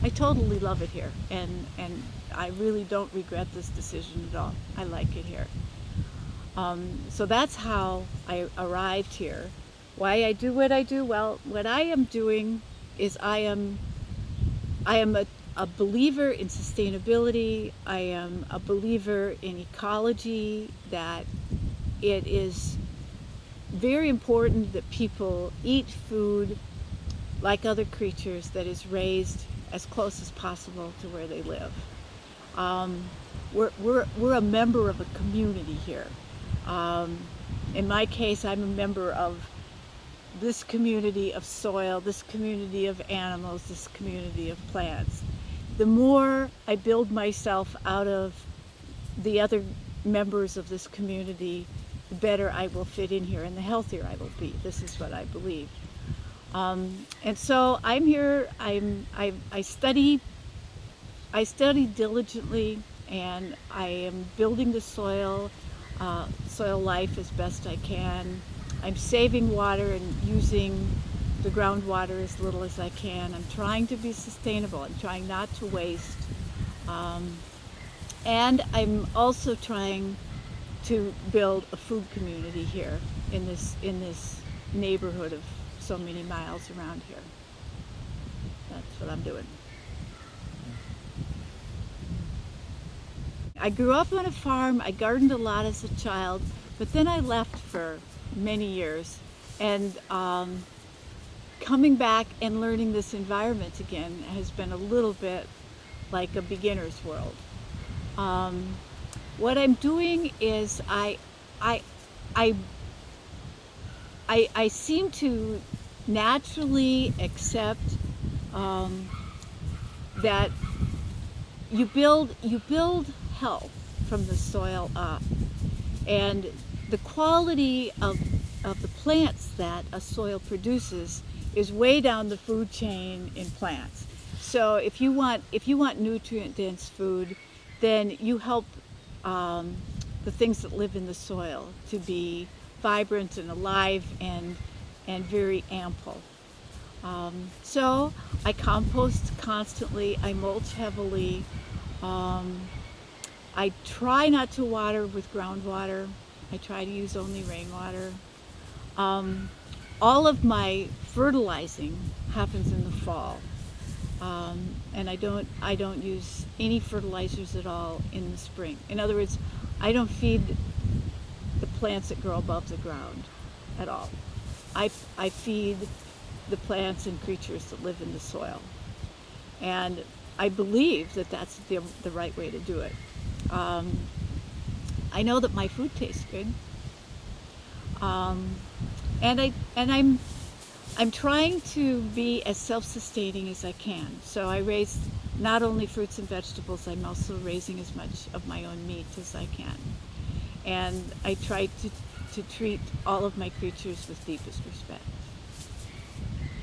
I totally love it here, and I really don't regret this decision at all. I like it here. So that's how I arrived here. Why I do what I do? Well, what I am doing is I am a believer in sustainability. I am a believer in ecology, that it is very important that people eat food like other creatures that is raised as close as possible to where they live. Um, we're a member of a community here. Um, in my case, I'm a member of this community of soil, this community of animals, this community of plants. The more I build myself out of the other members of this community, the better I will fit in here and the healthier I will be. This is what I believe. And so I'm here. I study diligently, and I am building the soil life as best I can. I'm saving water and using the groundwater as little as I can. I'm trying to be sustainable. I'm trying not to waste. And I'm also trying to build a food community here in this neighborhood of so many miles around here. That's what I'm doing. I grew up on a farm. I gardened a lot as a child, but then I left for many years, and coming back and learning this environment again has been a little bit like a beginner's world. What I'm doing is I, I, I seem to naturally accept that you build health from the soil up, and the quality of the plants that a soil produces is way down the food chain in plants. So if you want nutrient dense food, then you help the things that live in the soil to be vibrant and alive and very ample. So I compost constantly. I mulch heavily. I try not to water with groundwater. I try to use only rainwater. All of my fertilizing happens in the fall, and I don't use any fertilizers at all in the spring. In other words, I don't feed the plants that grow above the ground at all. I feed the plants and creatures that live in the soil, and I believe that that's the right way to do it. I know that my food tastes good, and I'm trying to be as self-sustaining as I can. So I raise not only fruits and vegetables, I'm also raising as much of my own meat as I can, and I try to treat all of my creatures with deepest respect.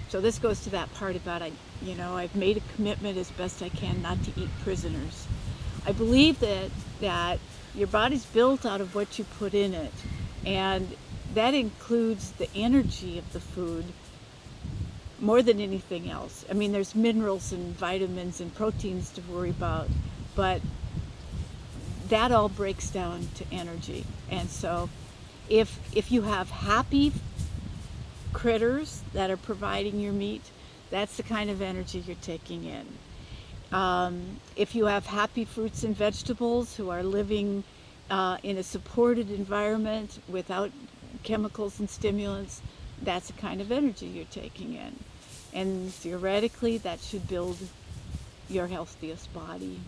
So this goes to that part about I've made a commitment as best I can not to eat prisoners. I believe that your body's built out of what you put in it, and that includes the energy of the food more than anything else. I mean, there's minerals and vitamins and proteins to worry about, but that all breaks down to energy. And so if you have happy critters that are providing your meat, that's the kind of energy you're taking in. If you have happy fruits and vegetables who are living in a supported environment without chemicals and stimulants, that's the kind of energy you're taking in. And theoretically, that should build your healthiest body.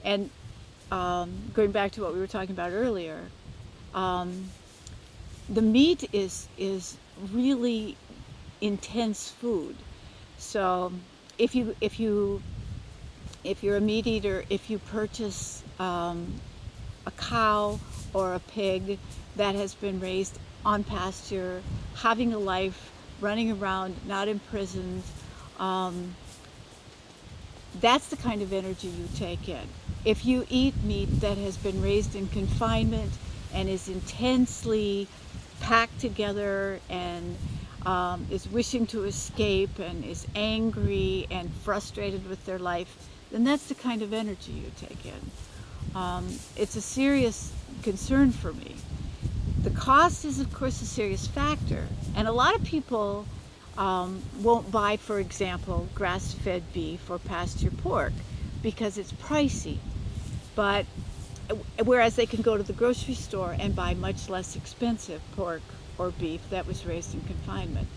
And going back to what we were talking about earlier, the meat is really intense food. So if you're a meat eater, if you purchase a cow or a pig that has been raised on pasture, having a life, running around, not imprisoned, that's the kind of energy you take in. If you eat meat that has been raised in confinement and is intensely packed together and is wishing to escape and is angry and frustrated with their life, then that's the kind of energy you take in. It's a serious concern for me. The cost is, of course, a serious factor, and a lot of people won't buy, for example, grass-fed beef or pasture pork because it's pricey. But whereas they can go to the grocery store and buy much less expensive pork or beef that was raised in confinement.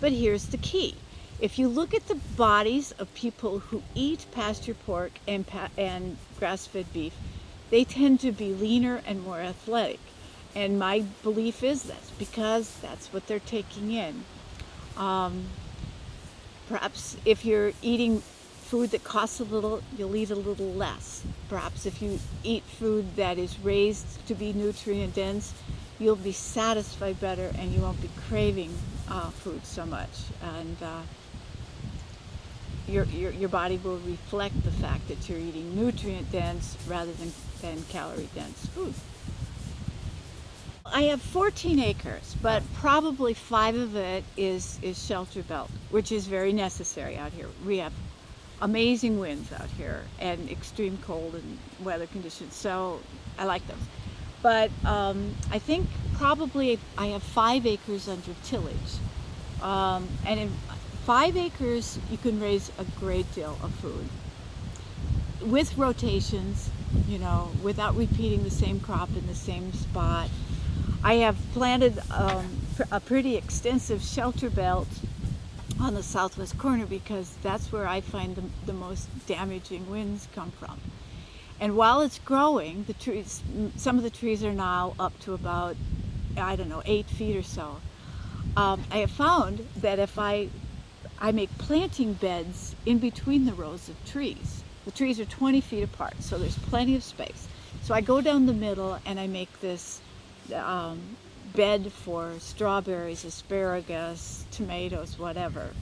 But here's the key. If you look at the bodies of people who eat pasture pork and grass-fed beef, they tend to be leaner and more athletic. And my belief is that's because that's what they're taking in. Perhaps if you're eating food that costs a little, you'll eat a little less. Perhaps if you eat food that is raised to be nutrient dense, you'll be satisfied better and you won't be craving food so much. And your body will reflect the fact that you're eating nutrient dense rather than calorie dense food. I have 14 acres, but probably 5 of it is shelter belt, which is very necessary out here. We have amazing winds out here and extreme cold and weather conditions, so I like those. But I think probably I have 5 acres under tillage. And in 5 acres, you can raise a great deal of food. With rotations, you know, without repeating the same crop in the same spot. I have planted a pretty extensive shelter belt on the southwest corner because that's where I find the most damaging winds come from. And while it's growing, the trees, some of the trees are now up to about, I don't know, 8 feet or so. I have found that if I make planting beds in between the rows of trees. The trees are 20 feet apart, so there's plenty of space. So I go down the middle and I make this bed for strawberries, asparagus, tomatoes, whatever.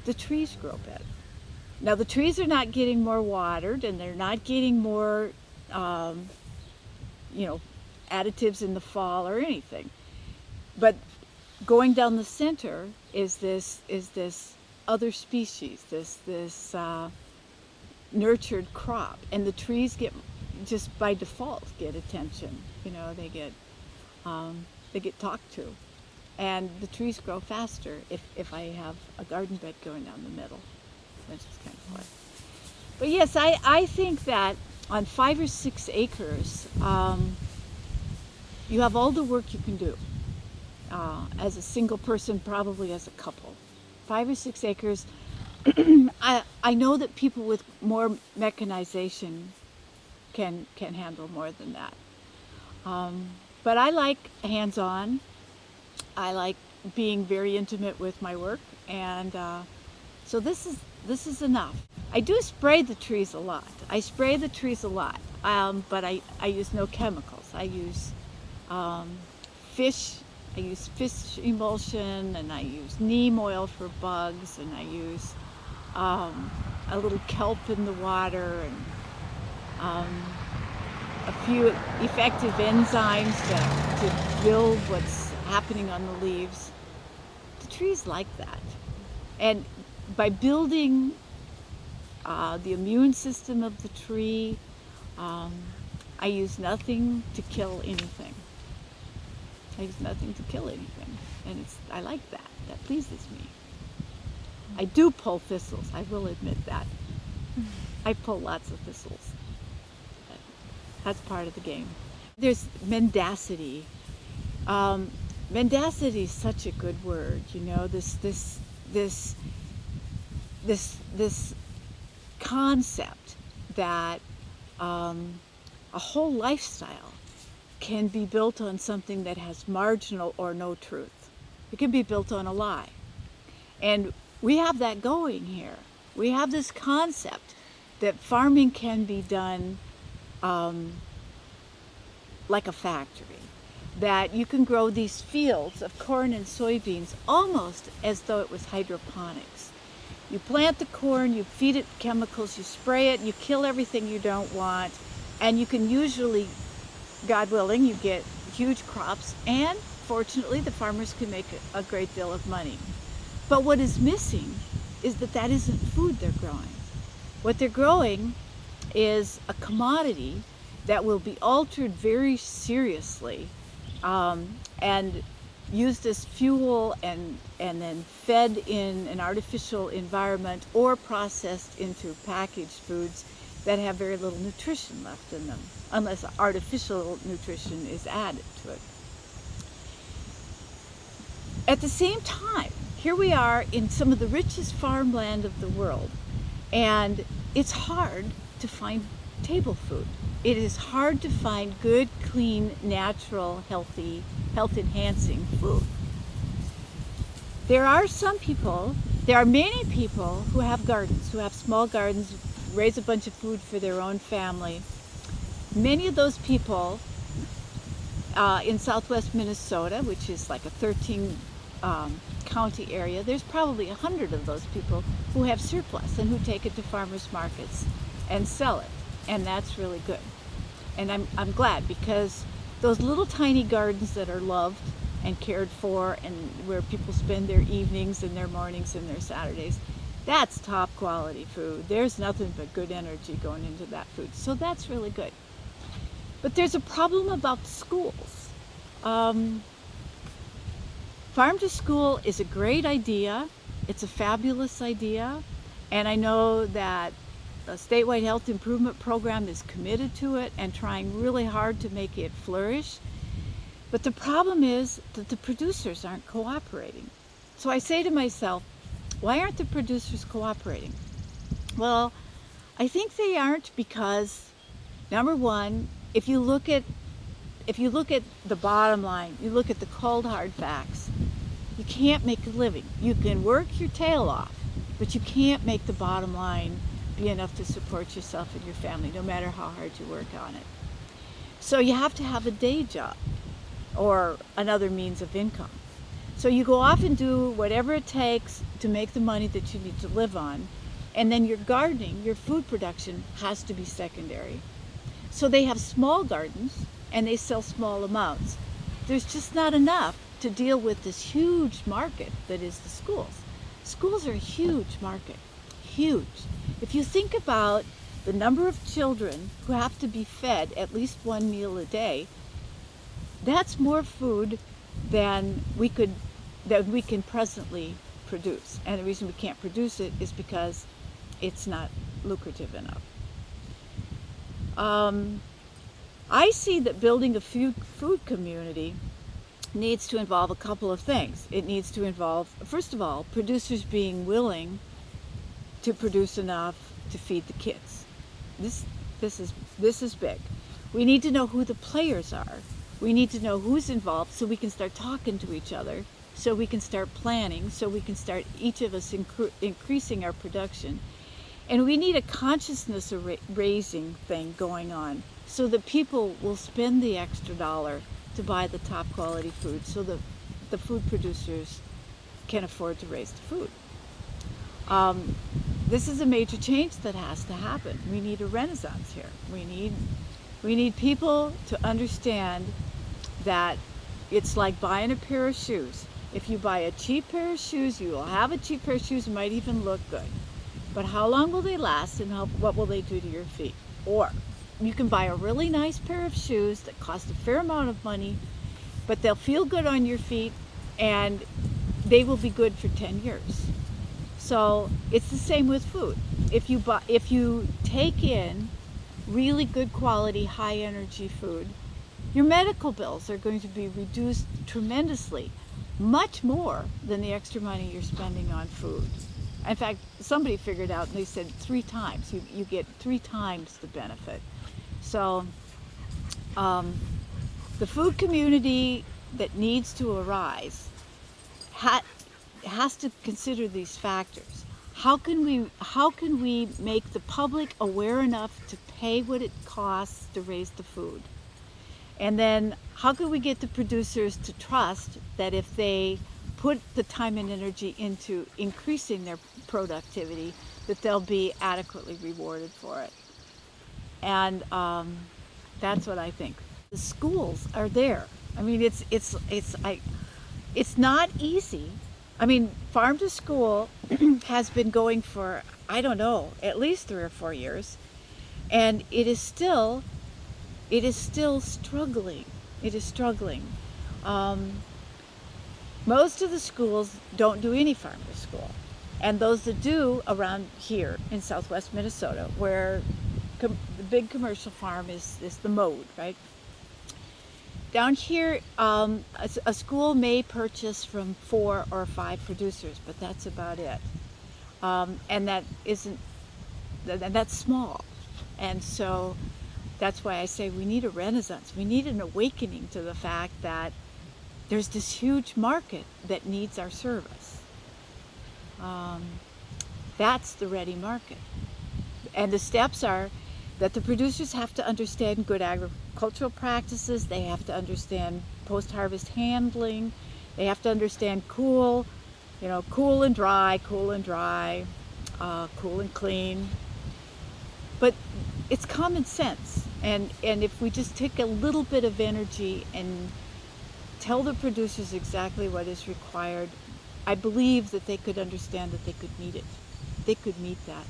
The trees grow better. Now the trees are not getting more watered and they're not getting more, additives in the fall or anything. But going down the center is this other species, this nurtured crop, and the trees get just by default get attention. You know, they get talked to, and the trees grow faster if I have a garden bed going down the middle, which is kind of fun. But yes, I think that on 5 or 6 acres, you have all the work you can do. As a single person, probably as a couple. 5 or 6 acres. I know that people with more mechanization can handle more than that. But I like hands-on. I like being very intimate with my work, and so this is enough. I do spray the trees a lot. But I use no chemicals. I use fish emulsion, and I use neem oil for bugs, and I use a little kelp in the water, and a few effective enzymes to build what's happening on the leaves. The trees like that. And by building the immune system of the tree, I use nothing to kill anything. And I like that. That pleases me. I do pull thistles, I will admit that. I pull lots of thistles. That's part of the game. There's mendacity. Mendacity is such a good word, you know, this concept that a whole lifestyle can be built on something that has marginal or no truth. It can be built on a lie. And we have that going here. We have this concept that farming can be done like a factory, that you can grow these fields of corn and soybeans almost as though it was hydroponics. You plant the corn, you feed it chemicals, you spray it, you kill everything you don't want, and you can usually, God willing, you get huge crops, and fortunately, the farmers can make a great deal of money. But what is missing is that that isn't food they're growing. What they're growing is a commodity that will be altered very seriously, and used as fuel and then fed in an artificial environment or processed into packaged foods that have very little nutrition left in them, unless artificial nutrition is added to it. At the same time, here we are in some of the richest farmland of the world, and it's hard to find table food. It is hard to find good, clean, natural, healthy, health-enhancing food. There are many people who have gardens, who have small gardens, raise a bunch of food for their own family. Many of those people in southwest Minnesota, which is like a 13 county area, there's probably 100 of those people who have surplus and who take it to farmers markets and sell it, and that's really good. And I'm glad, because those little tiny gardens that are loved and cared for, and where people spend their evenings and their mornings and their Saturdays, that's top quality food. There's nothing but good energy going into that food, so that's really good. But there's a problem about the schools. Farm to School is a great idea. It's a fabulous idea. And I know that the statewide health improvement program is committed to it and trying really hard to make it flourish. But the problem is that the producers aren't cooperating. So I say to myself, why aren't the producers cooperating? Well, I think they aren't because, number one, if you look at the bottom line, you look at the cold hard facts, you can't make a living. You can work your tail off, but you can't make the bottom line be enough to support yourself and your family, no matter how hard you work on it. So you have to have a day job or another means of income. So you go off and do whatever it takes to make the money that you need to live on, and then your gardening, your food production, has to be secondary. So they have small gardens and they sell small amounts. There's just not enough to deal with this huge market that is the schools. Schools are a huge market, huge. If you think about the number of children who have to be fed at least one meal a day, that's more food than we can presently produce. And the reason we can't produce it is because it's not lucrative enough. I see that building a food community needs to involve a couple of things. It needs to involve, first of all, producers being willing to produce enough to feed the kids. This is big. We need to know who the players are. We need to know who's involved so we can start talking to each other, so we can start planning, so we can start, each of us, increasing our production. And we need a consciousness raising thing going on so that people will spend the extra dollar to buy the top quality food, so that the food producers can afford to raise the food. This is a major change that has to happen. We need a renaissance here. We need people to understand that it's like buying a pair of shoes. If you buy a cheap pair of shoes, you will have a cheap pair of shoes, might even look good. But how long will they last, and what will they do to your feet? Or you can buy a really nice pair of shoes that cost a fair amount of money, but they'll feel good on your feet, and they will be good for 10 years. So it's the same with food. If you take in really good quality, high energy food, your medical bills are going to be reduced tremendously, much more than the extra money you're spending on food. In fact, somebody figured out, and they said 3 times. You get 3 times the benefit. So the food community that needs to arise has to consider these factors. How can we make the public aware enough to pay what it costs to raise the food? And then how can we get the producers to trust that if they put the time and energy into increasing their productivity, that they'll be adequately rewarded for it? And that's what I think. The schools are there. I mean, it's not easy. I mean, Farm to School has been going for, I don't know, at least 3 or 4 years, and it is still struggling. It is struggling. Um, Most of the schools don't do any farm to school. And those that do around here in southwest Minnesota, where the big commercial farm is the mode, right? Down here, a school may purchase from 4 or 5 producers, but that's about it. And that isn't, that's small. And so that's why I say we need a renaissance. We need an awakening to the fact that there's this huge market that needs our service. That's the ready market. And the steps are that the producers have to understand good agricultural practices, they have to understand post-harvest handling, they have to understand cool and dry, cool and clean. But it's common sense. And if we just take a little bit of energy and tell the producers exactly what is required, I believe that they could understand that they could meet it. They could meet that.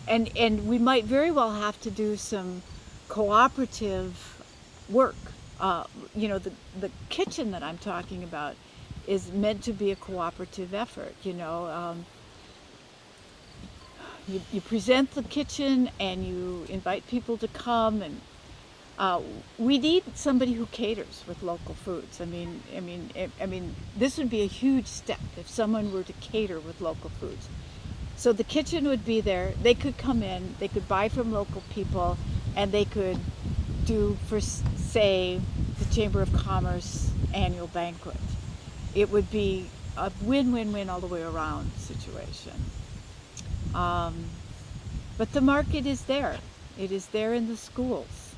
And we might very well have to do some cooperative work. The kitchen that I'm talking about is meant to be a cooperative effort. You present the kitchen and you invite people to come, and we need somebody who caters with local foods. I mean, this would be a huge step if someone were to cater with local foods. So the kitchen would be there. They could come in, they could buy from local people, and they could do, for say, the Chamber of Commerce annual banquet. It would be a win-win-win all the way around situation. But the market is there. It is there in the schools.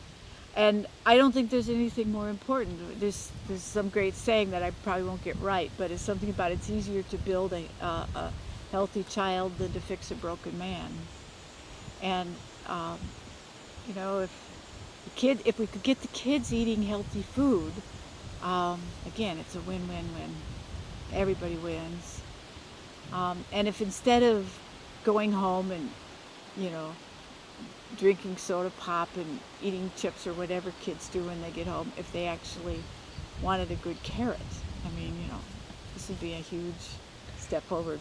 And I don't think there's anything more important. There's some great saying that I probably won't get right, but it's something about it's easier to build a healthy child than to fix a broken man. And if we could get the kids eating healthy food, again, it's a win-win-win. Everybody wins. And if instead of going home and drinking soda pop and eating chips or whatever kids do when they get home, if they actually wanted a good carrot, this would be a huge step forward.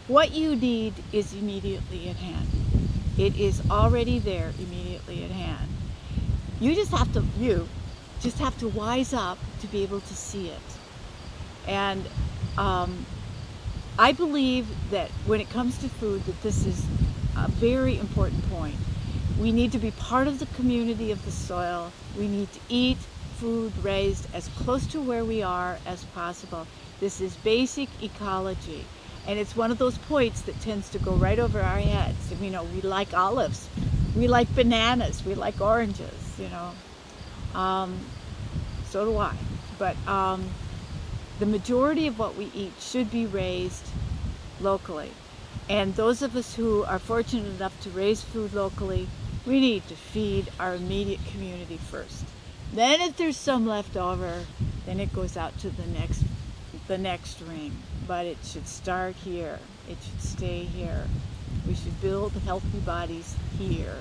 What you need is immediately at hand. It is already there, immediately at hand. You just have to wise up to be able to see it. And I believe that when it comes to food, that this is a very important point. We need to be part of the community of the soil. We need to eat food raised as close to where we are as possible. This is basic ecology. And it's one of those points that tends to go right over our heads. We like olives, we like bananas, we like oranges, so do I. But the majority of what we eat should be raised locally. And those of us who are fortunate enough to raise food locally, we need to feed our immediate community first. Then if there's some left over, then it goes out to the next ring. But it should start here. It should stay here. We should build healthy bodies here.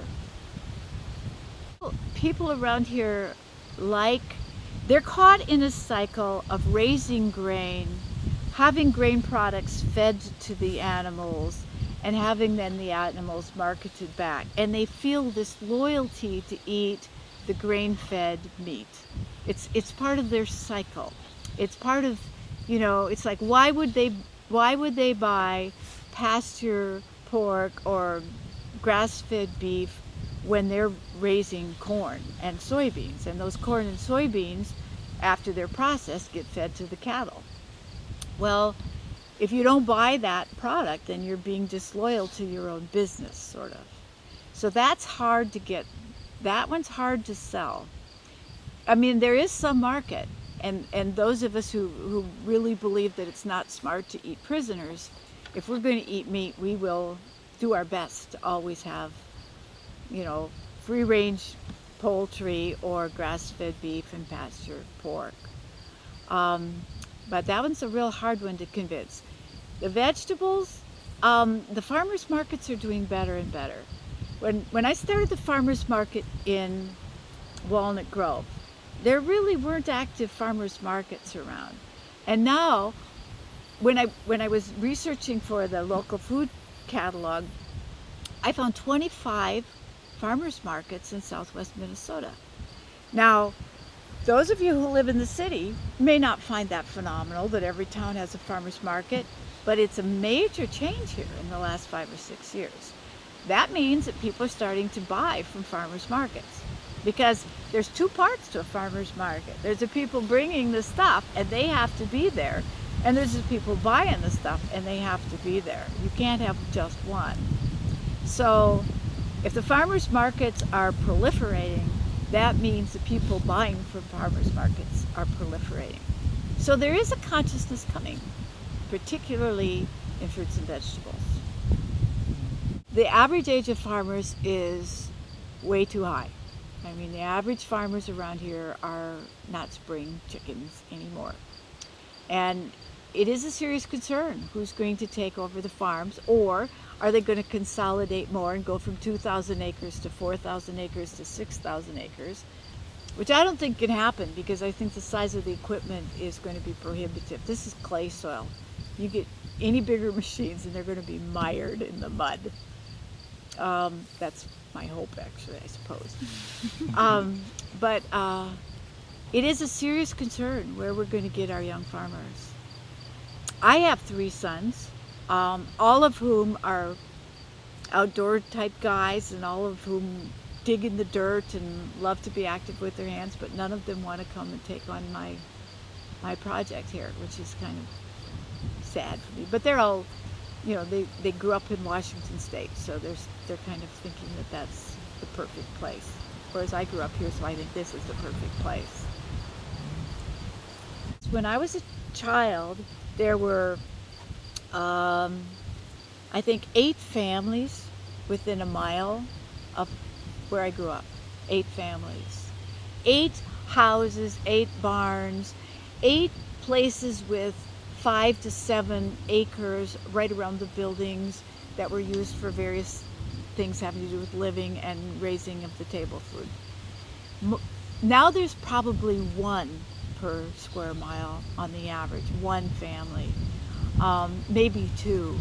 People around here they're caught in a cycle of raising grain, having grain products fed to the animals, and having then the animals marketed back. And they feel this loyalty to eat the grain-fed meat. It's part of their cycle. It's part of, it's like, why would they buy pasture pork or grass-fed beef when they're raising corn and soybeans? And those corn and soybeans, after they're processed, get fed to the cattle. Well, if you don't buy that product, then you're being disloyal to your own business, sort of. So that's hard to get. That one's hard to sell. I mean, there is some market. And those of us who really believe that it's not smart to eat prisoners, if we're going to eat meat, we will do our best to always have, free range poultry or grass-fed beef and pasture pork. But that one's a real hard one to convince. The vegetables, the farmers markets are doing better and better. When I started the farmers market in Walnut Grove, there really weren't active farmers markets around. And now, when I was researching for the local food catalog, I found 25 farmers markets in southwest Minnesota. Now, those of you who live in the city may not find that phenomenal that every town has a farmers market, but it's a major change here in the last 5 or 6 years. That means that people are starting to buy from farmers markets, because there's two parts to a farmers market. There's the people bringing the stuff and they have to be there, and there's the people buying the stuff and they have to be there. You can't have just one. So if the farmers markets are proliferating, that means the people buying from farmers markets are proliferating. So there is a consciousness coming, particularly in fruits and vegetables. The average age of farmers is way too high. I mean, the average farmers around here are not spring chickens anymore. And it is a serious concern who's going to take over the farms, or are they going to consolidate more and go from 2,000 acres to 4,000 acres to 6,000 acres, which I don't think can happen, because I think the size of the equipment is going to be prohibitive. This is clay soil. You get any bigger machines and they're going to be mired in the mud. That's my hope, actually, I suppose. But it is a serious concern where we're going to get our young farmers. I have 3 sons, all of whom are outdoor type guys, and all of whom dig in the dirt and love to be active with their hands, but none of them want to come and take on my project here, which is kind of sad for me. But they're all, you know, they grew up in Washington State, so they're kind of thinking that that's the perfect place. Whereas I grew up here, so I think this is the perfect place. When I was a child, there were, I think, 8 families within a mile of where I grew up. 8 families. 8 houses, 8 barns, 8 places with 5 to 7 acres right around the buildings that were used for various things having to do with living and raising of the table food. Now there's probably 1 per square mile on the average, 1 family, maybe 2.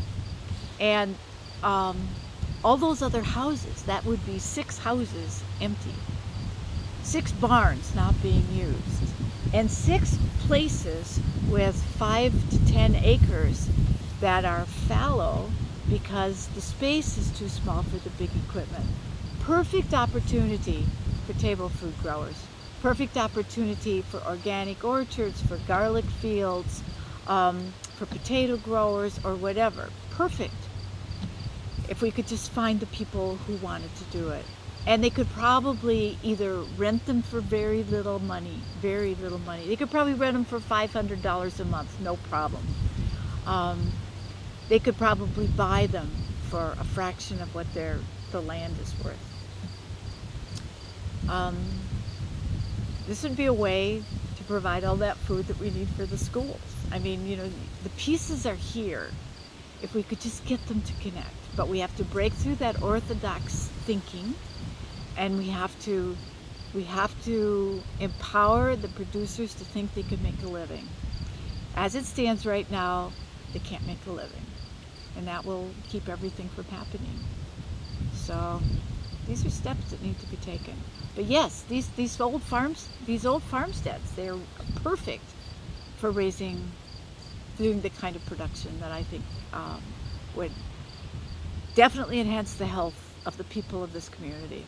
And all those other houses, that would be 6 houses empty, 6 barns not being used, and 6 places with 5 to 10 acres that are fallow because the space is too small for the big equipment. Perfect opportunity for table food growers. Perfect opportunity for organic orchards, for garlic fields, for potato growers, or whatever. Perfect. If we could just find the people who wanted to do it. And they could probably either rent them for very little money. They could probably rent them for $500 a month, no problem. They could probably buy them for a fraction of what the land is worth. This would be a way to provide all that food that we need for the schools. I mean, you know, the pieces are here if we could just get them to connect. But we have to break through that orthodox thinking, and we have to empower the producers to think they can make a living. As it stands right now, they can't make a living, and that will keep everything from happening. So these are steps that need to be taken. But yes, these old farmsteads, they're perfect for doing the kind of production that I think would definitely enhance the health of the people of this community.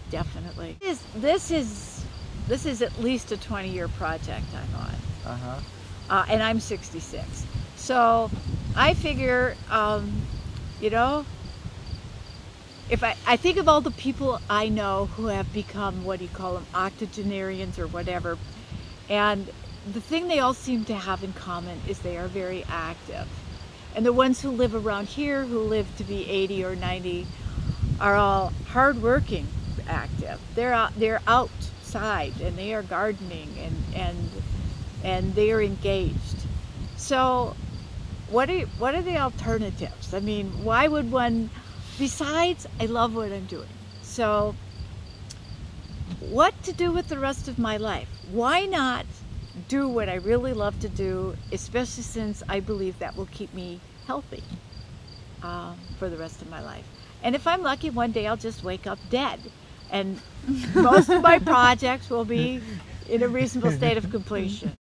Definitely. This is at least a 20-year project I'm on. And I'm 66. So I figure, you know, if I think of all the people I know who have become, what do you call them, octogenarians or whatever, and the thing they all seem to have in common is they are very active. And the ones who live around here, who live to be 80 or 90, are all hardworking, active. They're outside and they are gardening and they are engaged. So what are the alternatives? I mean, why would one, besides I love what I'm doing. So what to do with the rest of my life? Why not do what I really love to do, especially since I believe that will keep me healthy for the rest of my life. And if I'm lucky, one day I'll just wake up dead. And most of my projects will be in a reasonable state of completion.